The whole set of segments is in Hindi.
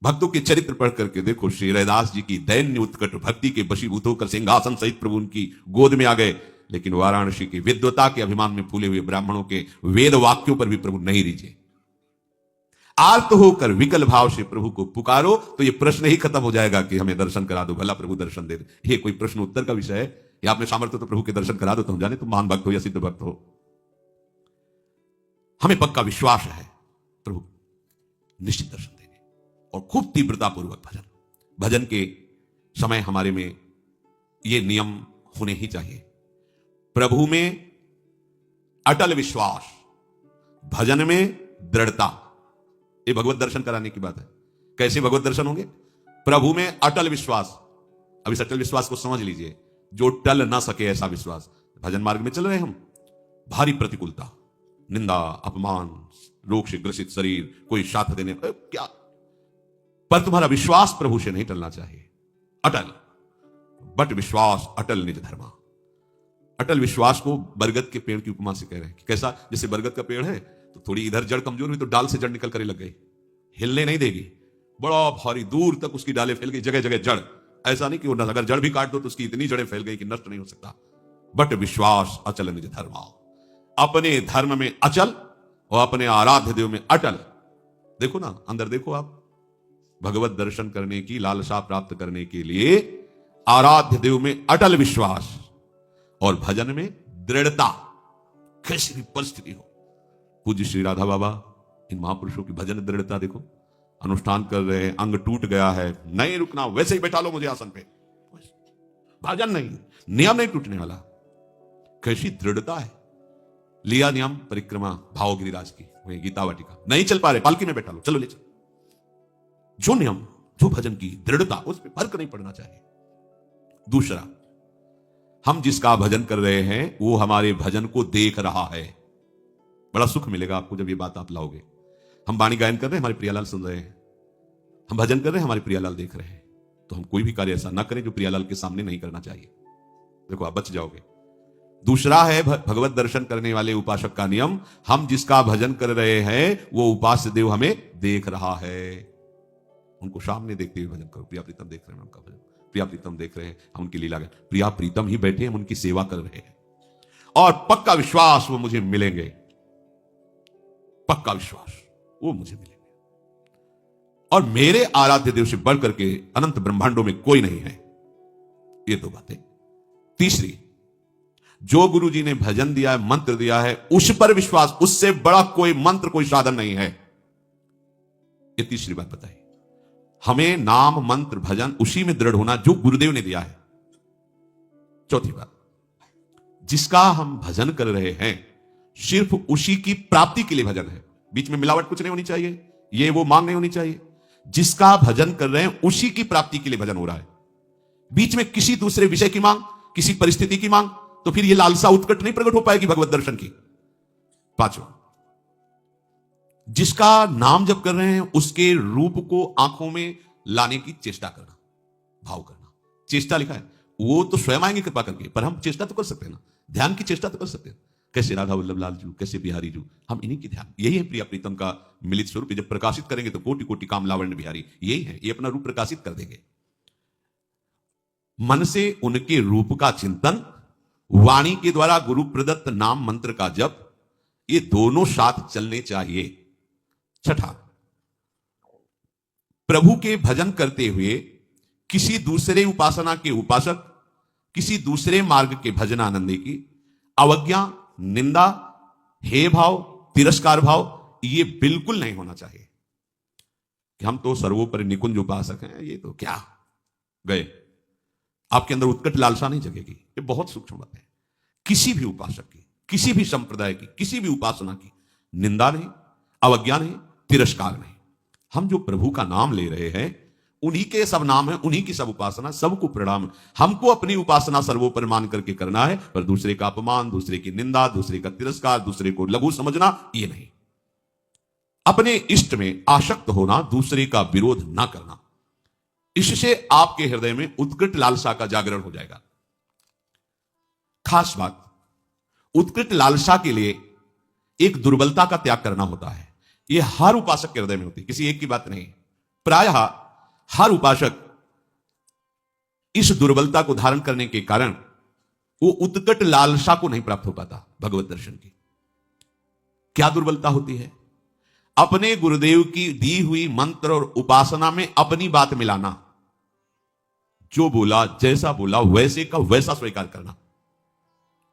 भक्तों के चरित्र पढ़ करके देखो, श्री रैदास जी की दैन्य उत्कट भक्ति के वशीभूत होकर सिंहासन सहित प्रभु उनकी गोद में आ गए, लेकिन वाराणसी की विद्वता के अभिमान में फूले हुए ब्राह्मणों के वेद वाक्यों पर भी प्रभु नहीं रिझे। आर्त होकर विकल भाव से प्रभु को पुकारो तो यह प्रश्न ही खत्म हो जाएगा कि हमें दर्शन करा दो, भला प्रभु दर्शन दे दे। ये कोई प्रश्न उत्तर का विषय है? या आपने सामर्थ्य तो प्रभु के दर्शन करा दो, तो हम जाने तुम महान भक्त हो या सिद्ध भक्त हो। हमें पक्का विश्वास है प्रभु निश्चित दर्शन देंगे, और खूब तीव्रतापूर्वक भजन के समय हमारे में ये नियम होने ही चाहिए। प्रभु में अटल विश्वास, भजन में दृढ़ता। ये भगवत दर्शन कराने की बात है। कैसे भगवत दर्शन होंगे? प्रभु में अटल विश्वास। अब इस अटल विश्वास को समझ लीजिए, जो टल ना सके ऐसा विश्वास। भजन मार्ग में चल रहे हम, भारी प्रतिकूलता, निंदा, अपमान, रोग से ग्रसित शरीर, कोई साथ देने क्या, पर तुम्हारा विश्वास प्रभु से नहीं टलना चाहिए। अटल, बट विश्वास अटल निज धर्मा। अटल विश्वास को बरगद के पेड़ की उपमा से कह रहे हैं। कैसा? जैसे बरगद का पेड़ है तो थोड़ी इधर जड़ कमजोर हुई तो डाल से जड़ निकल कर लग गई, हिलने नहीं देगी, बड़ा भारी दूर तक उसकी डालें फैल गई, जगह जगह जड़। ऐसा नहीं कि वो अगर जड़ भी काट दो तो उसकी इतनी जड़ें फैल गई कि नष्ट नहीं हो सकता। बट विश्वास अचल निज धर्मा, अपने धर्म में अचल और अपने आराध्य देव में अटल। देखो ना, अंदर देखो आप, भगवत दर्शन करने की लालसा प्राप्त करने के लिए आराध्य देव में अटल विश्वास और भजन में दृढ़ता, कैसी भी परिस्थिति हो। पूज्य श्री राधा बाबा, इन महापुरुषों की भजन दृढ़ता देखो, अनुष्ठान कर रहे हैं, अंग टूट गया है, नहीं रुकना, वैसे ही बैठा लो मुझे आसन पे, भजन नहीं, नियम नहीं टूटने वाला। कैसी दृढ़ता है। लिया नियम परिक्रमा भाव गिरिराज की, वही गीता वाटिका, नहीं चल पा रहे, पालकी में बैठा लो, चलो ले चलो। जो नियम, जो भजन की दृढ़ता, उस पर फर्क नहीं पड़ना चाहिए। दूसरा, हम जिसका भजन कर रहे हैं वो हमारे भजन को देख रहा है। बड़ा सुख मिलेगा आपको जब ये बात आप लाओगे। हम वाणी गायन कर रहे हैं, हमारे प्रियालाल सुन रहे हैं, हम भजन कर रहे हैं, हमारे प्रियालाल देख रहे हैं, तो हम कोई भी कार्य ऐसा ना करें जो प्रियालाल के सामने नहीं करना चाहिए। देखो आप बच जाओगे। दूसरा है भगवत दर्शन करने वाले उपासक का नियम, हम जिसका भजन कर रहे हैं वो उपास्य देव हमें देख रहा है। उनको सामने देखते हुए भजन करो। प्रिया प्रीतम देख रहे हैं उनका भजन, प्रिया प्रीतम देख रहे हैं, हम उनकी लीला गाएं, प्रिया प्रीतम ही बैठे हम उनकी सेवा कर रहे हैं, और पक्का विश्वास वो मुझे मिलेंगे, पक्का विश्वास वो मुझे मिलेंगे। और मेरे आराध्य देव से बढ़ करके अनंत ब्रह्मांडों में कोई नहीं है। ये दो बातें। तीसरी, जो गुरु जी ने भजन दिया है, मंत्र दिया है, उस पर विश्वास, उससे बड़ा कोई मंत्र, कोई साधन नहीं है। ये तीसरी बात बताई। हमें नाम मंत्र भजन उसी में दृढ़ होना जो गुरुदेव ने दिया है। चौथी बात, जिसका हम भजन कर रहे हैं सिर्फ उसी की प्राप्ति के लिए भजन है, बीच में मिलावट कुछ नहीं होनी चाहिए, ये वो मांग नहीं होनी चाहिए। जिसका भजन कर रहे हैं उसी की प्राप्ति के लिए भजन हो रहा है, बीच में किसी दूसरे विषय की मांग, किसी परिस्थिति की मांग, तो फिर ये लालसा उत्कट नहीं प्रकट हो पाएगी भगवत दर्शन की। पांचवा, जिसका नाम जप कर रहे हैं उसके रूप को आंखों में लाने की चेष्टा करना, भाव करना। चेष्टा लिखा है, वो तो स्वयं आएंगे कृपा करके, पर हम चेष्टा तो कर सकते हैं ना, ध्यान की चेष्टा तो कर सकते हैं। कैसे राधा वल्लभ लाल जू, कैसे बिहारी जू, हम इन्हीं की ध्यान, यही है प्रिया प्रीतम का मिलित स्वरूप। जब प्रकाशित करेंगे तो कोटि कोटि काम लावण्य बिहारी, यही है, ये अपना रूप प्रकाशित कर देंगे। मन से उनके रूप का चिंतन, वाणी के द्वारा गुरु प्रदत्त नाम मंत्र का जप, ये दोनों साथ चलने चाहिए। छठा, प्रभु के भजन करते हुए किसी दूसरे उपासना के उपासक, किसी दूसरे मार्ग के भजनानंदी की अवज्ञा, निंदा, हे भाव, तिरस्कार भाव, ये बिल्कुल नहीं होना चाहिए कि हम तो सर्वोपरि निकुंज उपासक हैं, ये तो क्या गए। आपके अंदर उत्कट लालसा नहीं जगेगी। ये बहुत सूक्ष्म बात है। किसी भी उपासक की, किसी भी संप्रदाय की, किसी भी उपासना की निंदा नहीं, अवज्ञा नहीं, तिरस्कार नहीं। हम जो प्रभु का नाम ले रहे हैं उन्हीं के सब नाम है, उन्हीं की सब उपासना, सबको प्रणाम। हमको अपनी उपासना सर्वोपरि मान करके करना है, पर दूसरे का अपमान, दूसरे की निंदा, दूसरे का तिरस्कार, दूसरे को लघु समझना, ये नहीं। अपने इष्ट में आसक्त होना, दूसरे का विरोध ना करना, इससे आपके हृदय में उत्कृष्ट लालसा का जागरण हो जाएगा। खास बात, उत्कृष्ट लालसा के लिए एक दुर्बलता का त्याग करना होता है। यह हर उपासक के हृदय में होती है, किसी एक की बात नहीं। प्रायः हर उपासक इस दुर्बलता को धारण करने के कारण वो उत्कट लालसा को नहीं प्राप्त हो पाता भगवत दर्शन की। क्या दुर्बलता होती है? अपने गुरुदेव की दी हुई मंत्र और उपासना में अपनी बात मिलाना, जो बोला जैसा बोला वैसे का वैसा स्वीकार करना।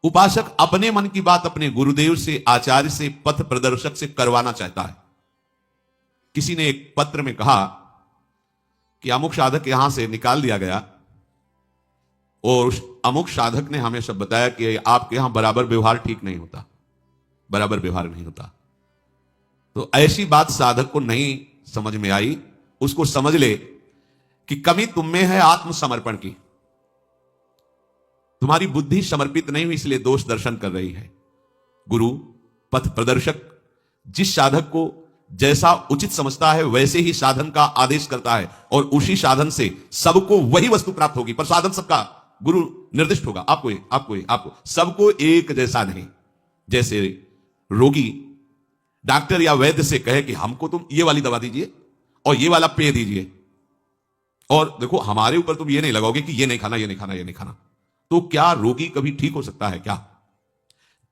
उपासक अपने मन की बात अपने गुरुदेव से, आचार्य से, पथ प्रदर्शक से करवाना चाहता है। किसी ने एक पत्र में कहा कि अमुक साधक यहां से निकाल दिया गया और उस अमुक साधक ने हमें सब बताया कि आपके यहां बराबर व्यवहार ठीक नहीं होता, बराबर व्यवहार नहीं होता। तो ऐसी बात साधक को नहीं समझ में आई, उसको समझ ले कि कमी तुम में है आत्मसमर्पण की। तुम्हारी बुद्धि समर्पित नहीं हुई, इसलिए दोष दर्शन कर रही है। गुरु पथ प्रदर्शक जिस साधक को जैसा उचित समझता है वैसे ही साधन का आदेश करता है और उसी साधन से सबको वही वस्तु प्राप्त होगी, पर साधन सबका गुरु निर्दिष्ट होगा। आपको सबको एक जैसा नहीं। जैसे रोगी डॉक्टर या वैद्य से कहे कि हमको तुम ये वाली दवा दीजिए और ये वाला पेय दीजिए, और देखो हमारे ऊपर तुम ये नहीं लगाओगे कि ये नहीं खाना, ये नहीं खाना, ये नहीं खाना, तो क्या रोगी कभी ठीक हो सकता है क्या?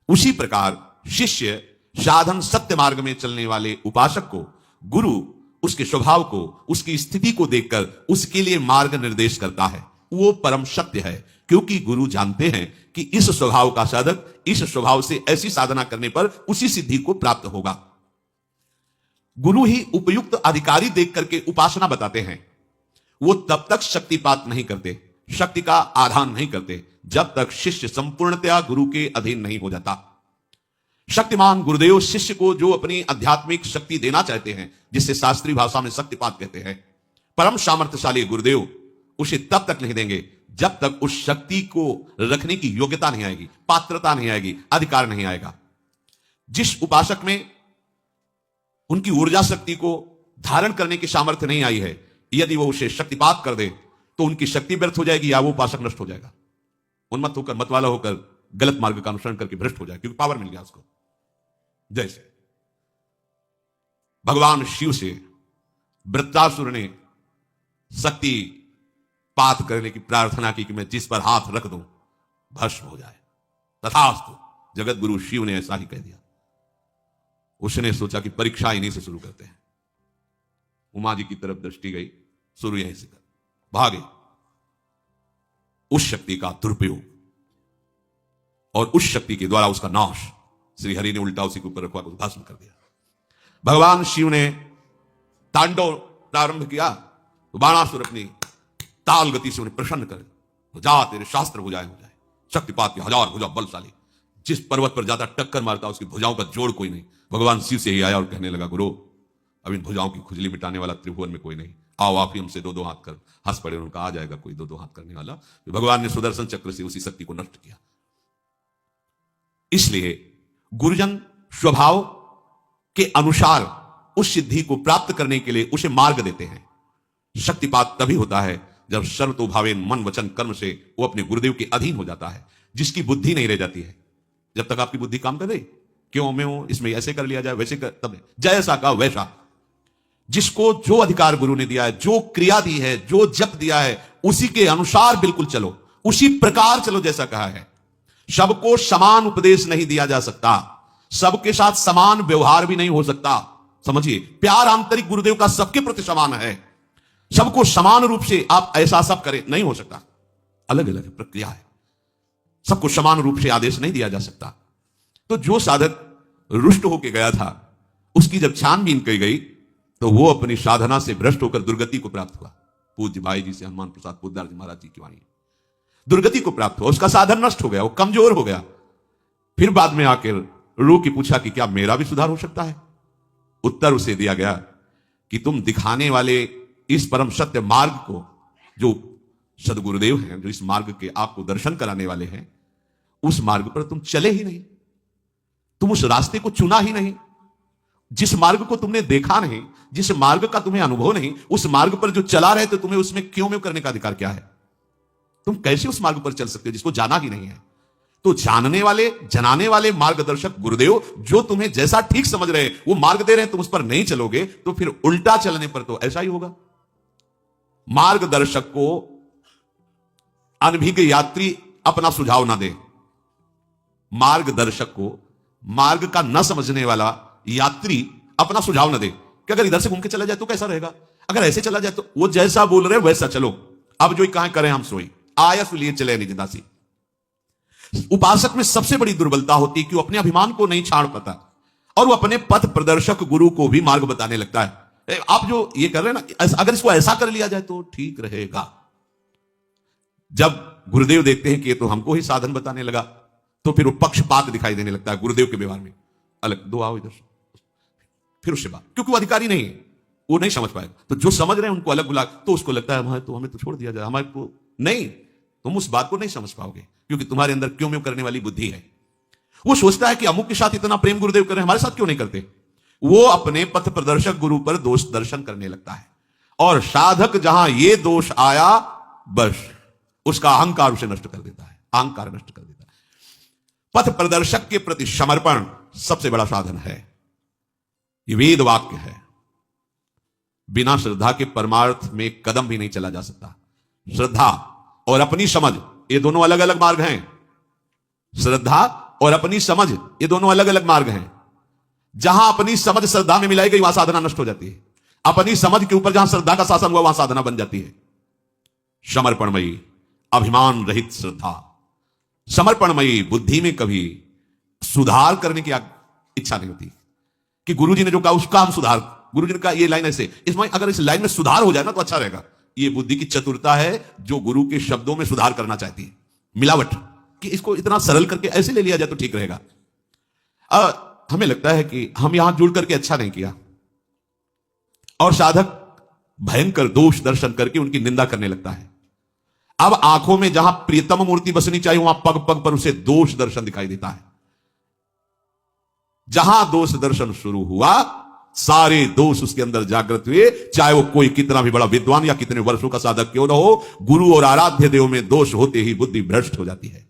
उसी प्रकार शिष्य साधन सत्य मार्ग में चलने वाले उपासक को गुरु उसके स्वभाव को, उसकी स्थिति को देखकर उसके लिए मार्ग निर्देश करता है। वो परम सत्य है, क्योंकि गुरु जानते हैं कि इस स्वभाव का साधक इस स्वभाव से ऐसी साधना करने पर उसी सिद्धि को प्राप्त होगा। गुरु ही उपयुक्त अधिकारी देख करके उपासना बताते हैं। वो तब तक शक्तिपात नहीं करते, शक्ति का आधान नहीं करते, जब तक शिष्य संपूर्णतया गुरु के अधीन नहीं हो जाता। शक्तिमान गुरुदेव शिष्य को जो अपनी आध्यात्मिक शक्ति देना चाहते हैं, जिसे शास्त्रीय भाषा में शक्तिपात कहते हैं, परम सामर्थ्यशाली गुरुदेव उसे तब तक नहीं देंगे जब तक उस शक्ति को रखने की योग्यता नहीं आएगी, पात्रता नहीं आएगी, अधिकार नहीं आएगा। जिस उपासक में उनकी ऊर्जा शक्ति को धारण करने की सामर्थ्य नहीं आई है, यदि वो उसे शक्तिपात कर दे तो उनकी शक्ति व्यर्थ हो जाएगी या वो उपासक नष्ट हो जाएगा, उन्मत्त होकर, मतवाला होकर गलत मार्ग का अनुसरण करके भ्रष्ट हो जाए, क्योंकि पावर मिल गया उसको। जैसे भगवान शिव से वृत्रासुर ने शक्ति पात करने की प्रार्थना की कि मैं जिस पर हाथ रख दूं भस्म हो जाए, तथास्तु। जगत गुरु शिव ने ऐसा ही कह दिया। उसने सोचा कि परीक्षा इन्हीं से शुरू करते हैं। उमा जी की तरफ दृष्टि गई, शुरू यहीं से कर, भागे। उस शक्ति का दुरुपयोग और उस शक्ति के द्वारा उसका नाश श्री हरि ने उल्टा उसी के ऊपर रखवा कर भस्म कर दिया। भगवान शिव ने तांडव प्रारंभ किया तो बाणासुर अपनी ताल गति से उन्हें प्रसन्न करे, जा तेरे शास्त्र भुजाएं हो जाए। शक्तिपात के 1000 भुजा बलशाली, जिस पर्वत पर जाता टक्कर मारता उसकी भुजाओं का जोड़ कोई नहीं। भगवान शिव से ही आया और कहने लगा, गुरु अब इन भुजाओं की खुजली मिटाने वाला त्रिभुवन में कोई नहीं, आओ आप ही हमसे 2-2 हाथ कर। हंस पड़े, उनका आ जाएगा कोई 2-2 हाथ करने वाला। भगवान ने सुदर्शन चक्र से उसी शक्ति को नष्ट किया। इसलिए गुरुजन स्वभाव के अनुसार उस सिद्धि को प्राप्त करने के लिए उसे मार्ग देते हैं। शक्तिपात तभी होता है जब सर्वतो भावेन मन वचन कर्म से वो अपने गुरुदेव के अधीन हो जाता है, जिसकी बुद्धि नहीं रह जाती है। जब तक आपकी बुद्धि काम कर रही, क्यों मैं हूं, इसमें ऐसे कर लिया जाए, वैसे कर, तब जैसा का वैसा। जिसको जो अधिकार गुरु ने दिया है, जो क्रिया दी है, जो जप दिया है, उसी के अनुसार बिल्कुल चलो, उसी प्रकार चलो जैसा कहा है। सबको समान उपदेश नहीं दिया जा सकता, सबके साथ समान व्यवहार भी नहीं हो सकता। समझिए, प्यार आंतरिक गुरुदेव का सबके प्रति समान है। सबको समान रूप से आप ऐसा सब करें, नहीं हो सकता। अलग अलग प्रक्रिया है, सबको समान रूप से आदेश नहीं दिया जा सकता। तो जो साधक रुष्ट होकर गया था, उसकी जब छानबीन की गई तो वो अपनी साधना से भ्रष्ट होकर दुर्गति को प्राप्त हुआ। पूज्य भाई जी से हनुमान प्रसाद पोद्दार जी महाराज जी की वाणी, दुर्गति को प्राप्त हुआ, उसका साधन नष्ट हो गया, वो कमजोर हो गया। फिर बाद में आकर रो के पूछा कि क्या मेरा भी सुधार हो सकता है? उत्तर उसे दिया गया कि तुम दिखाने वाले इस परम सत्य मार्ग को, जो सदगुरुदेव हैं, जो इस मार्ग के आपको दर्शन कराने वाले हैं, उस मार्ग पर तुम चले ही नहीं, तुम उस रास्ते को चुना ही नहीं। जिस मार्ग को तुमने देखा नहीं, जिस मार्ग का तुम्हें अनुभव नहीं, उस मार्ग पर जो चला रहे थे, तुम्हें उसमें क्यों में करने का अधिकार क्या है? तुम कैसे उस मार्ग पर चल सकते हो जिसको जाना ही नहीं है? तो जानने वाले, जनाने वाले मार्गदर्शक गुरुदेव जो तुम्हें जैसा ठीक समझ रहे हैं वो मार्ग दे रहे हैं, तुम उस पर नहीं चलोगे तो फिर उल्टा चलने पर तो ऐसा ही होगा। मार्गदर्शक को अनभिज्ञ यात्री अपना सुझाव ना दे। मार्गदर्शक को, मार्ग का न समझने वाला यात्री अपना सुझाव न दे कि अगर इधर से घूम के चला जाए तो कैसा रहेगा, अगर ऐसे चला जाए तो। वो जैसा बोल रहे वैसा चलो, अब जो कहां करें हम सोई, आयस लिए चले निज दासी। उपासक में सबसे बड़ी दुर्बलता होती है कि वो अपने अभिमान को नहीं छाड़ पाता और वो अपने पथ प्रदर्शक गुरु को भी मार्ग बताने लगता है। आप जो ये कर रहे हैं ना, अगर इसको ऐसा कर लिया जाए तो ठीक रहेगा। जब गुरुदेव देखते हैं कि ये तो हमको ही साधन बताने लगा, तो फिर वो पक्षपात दिखाई देने लगता है गुरुदेव के व्यवहार में। अलग दो आओ इधर, फिर उससे बात, क्योंकि वो अधिकारी नहीं है, वो नहीं समझ पाएगा। तो जो समझ रहे हैं उनको अलग बुला, तो उसको लगता है हमें तो छोड़ दिया जाए, हमारे को नहीं, तुम उस बात को नहीं समझ पाओगे क्योंकि तुम्हारे अंदर क्यों में करने वाली बुद्धि है। वो सोचता है कि अमुक के साथ इतना प्रेम गुरुदेव कर रहे हैं, हमारे साथ क्यों नहीं करते। वो अपने पथ प्रदर्शक गुरु पर दोष दर्शन करने लगता है और साधक जहां ये दोष आया बस उसका अहंकार उसे नष्ट कर देता है, अहंकार नष्ट कर देता है। पथ प्रदर्शक के प्रति समर्पण सबसे बड़ा साधन है। ये वेद वाक्य है, बिना श्रद्धा के परमार्थ में कदम भी नहीं चला जा सकता। श्रद्धा और अपनी समझ ये दोनों अलग अलग मार्ग हैं। श्रद्धा और अपनी समझ ये दोनों अलग अलग मार्ग हैं। जहां अपनी समझ श्रद्धा में मिलाई गई वहां साधना नष्ट हो जाती है। अपनी समझ के ऊपर जहां श्रद्धा का शासन हुआ वहां साधना बन जाती है। समर्पणमयी अभिमान रहित श्रद्धा, समर्पणमयी बुद्धि में कभी सुधार करने की इच्छा नहीं होती कि गुरुजी ने जो कहा उसका हम सुधार, गुरुजी ने कहा ये लाइन ऐसे, इसमें अगर इस लाइन में सुधार हो जाए ना तो अच्छा रहेगा। ये बुद्धि की चतुरता है जो गुरु के शब्दों में सुधार करना चाहती है। मिलावट कि इसको इतना सरल करके ऐसे ले लिया जाए तो ठीक रहेगा। हमें लगता है कि हम यहां जुड़ करके अच्छा नहीं किया और साधक भयंकर दोष दर्शन करके उनकी निंदा करने लगता है। अब आंखों में जहां प्रियतम मूर्ति बसनी चाहिए वहां पग पग पर उसे दोष दर्शन दिखाई देता है। जहां दोष दर्शन शुरू हुआ सारे दोष उसके अंदर जागृत हुए, चाहे वो कोई कितना भी बड़ा विद्वान या कितने वर्षों का साधक क्यों ना हो। गुरु और आराध्य देव में दोष होते ही बुद्धि भ्रष्ट हो जाती है।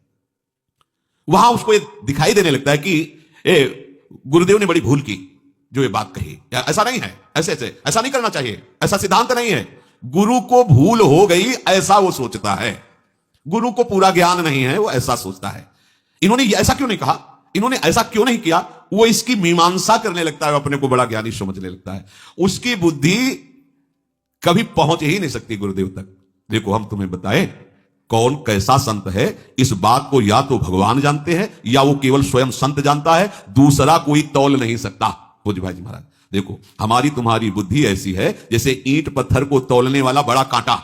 वहां उसको ये दिखाई देने लगता है कि गुरुदेव ने बड़ी भूल की जो ये बात कही, ऐसा नहीं है, ऐसा नहीं करना चाहिए, ऐसा सिद्धांत नहीं है। गुरु को भूल हो गई ऐसा वो सोचता है, गुरु को पूरा ज्ञान नहीं है वो ऐसा सोचता है। इन्होंने ऐसा क्यों नहीं कहा, इन्होंने ऐसा क्यों नहीं किया, वो इसकी मीमांसा करने लगता है, अपने को बड़ा ज्ञानी समझने लगता है। उसकी बुद्धि कभी पहुंच ही नहीं सकती गुरुदेव तक। देखो हम तुम्हें बताएं कौन कैसा संत है, इस बात को या तो भगवान जानते हैं या वो केवल स्वयं संत जानता है, दूसरा कोई तौल नहीं सकता। पूज्य भाई जी महाराज देखो हमारी तुम्हारी बुद्धि ऐसी है जैसे ईंट पत्थर को तौलने वाला बड़ा कांटा,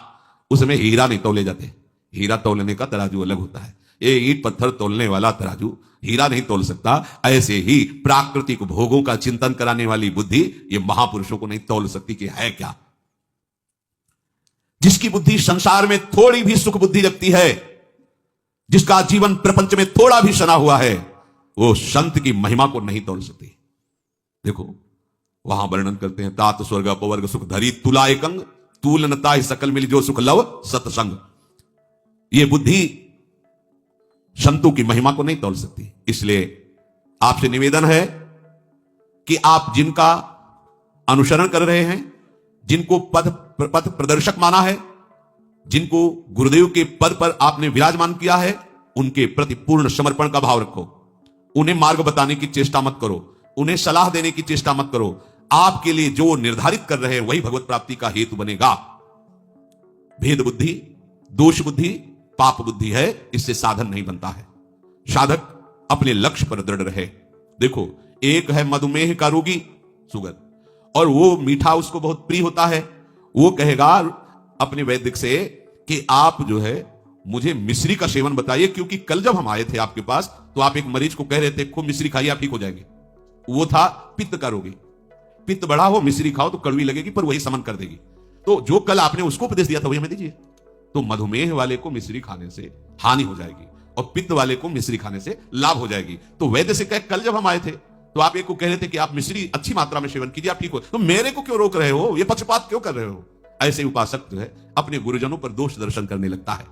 उसमें हीरा नहीं तौले जाते। हीरा तौलने का तराजू अलग होता है, ये ईंट पत्थर तौलने वाला तराजू हीरा नहीं तौल सकता। ऐसे ही प्राकृतिक भोगों का चिंतन कराने वाली बुद्धि ये महापुरुषों को नहीं तौल सकती कि है क्या। जिसकी बुद्धि संसार में थोड़ी भी सुख बुद्धि रखती है, जिसका जीवन प्रपंच में थोड़ा भी सना हुआ है, वो संत की महिमा को नहीं तौल सकती। देखो वहां वर्णन करते हैं तात स्वर्ग अपवर्ग सुख धरी तुला एकंग तूलनता सकल मिली जो सुख लव सत्संग। ये बुद्धि संतों की महिमा को नहीं तौल सकती। इसलिए आपसे निवेदन है कि आप जिनका अनुसरण कर रहे हैं, जिनको पथ प्रदर्शक माना है, जिनको गुरुदेव के पद पर आपने विराजमान किया है, उनके प्रति पूर्ण समर्पण का भाव रखो। उन्हें मार्ग बताने की चेष्टा मत करो, उन्हें सलाह देने की चेष्टा मत करो। आपके लिए जो निर्धारित कर रहे हैं वही भगवत प्राप्ति का हेतु बनेगा। भेद बुद्धि, दोष बुद्धि, पाप बुद्धि है, इससे साधन नहीं बनता है। साधक अपने लक्ष्य पर दृढ़ रहे। देखो एक है मधुमेह का रोगी शुगर, और वो मीठा उसको बहुत प्रिय होता है। वो कहेगा अपने वैद्य से कि आप जो है मुझे मिश्री का सेवन बताइए, क्योंकि कल जब हम आए थे आपके पास तो आप एक मरीज को कह रहे थे खूब मिश्री खाइए आप ठीक हो जाएंगे। वो था पित्त का रोगी, पित्त बढ़ा हो मिश्री खाओ तो कड़वी लगेगी पर वही समन कर देगी। तो जो कल आपने उसको उपदेश दिया था वही हमें दीजिए। तो मधुमेह वाले को मिश्री खाने से हानि हो जाएगी और पित्त वाले को मिश्री खाने से लाभ हो जाएगी। तो वैद्य से कह कल जब हम आए थे तो आप एक को कह रहे थे कि आप मिश्री अच्छी मात्रा में सेवन कीजिए आप ठीक हो, तो मेरे को क्यों रोक रहे हो, ये पक्षपात क्यों कर रहे हो। ऐसे उपासक जो है अपने गुरुजनों पर दोष दर्शन करने लगता है।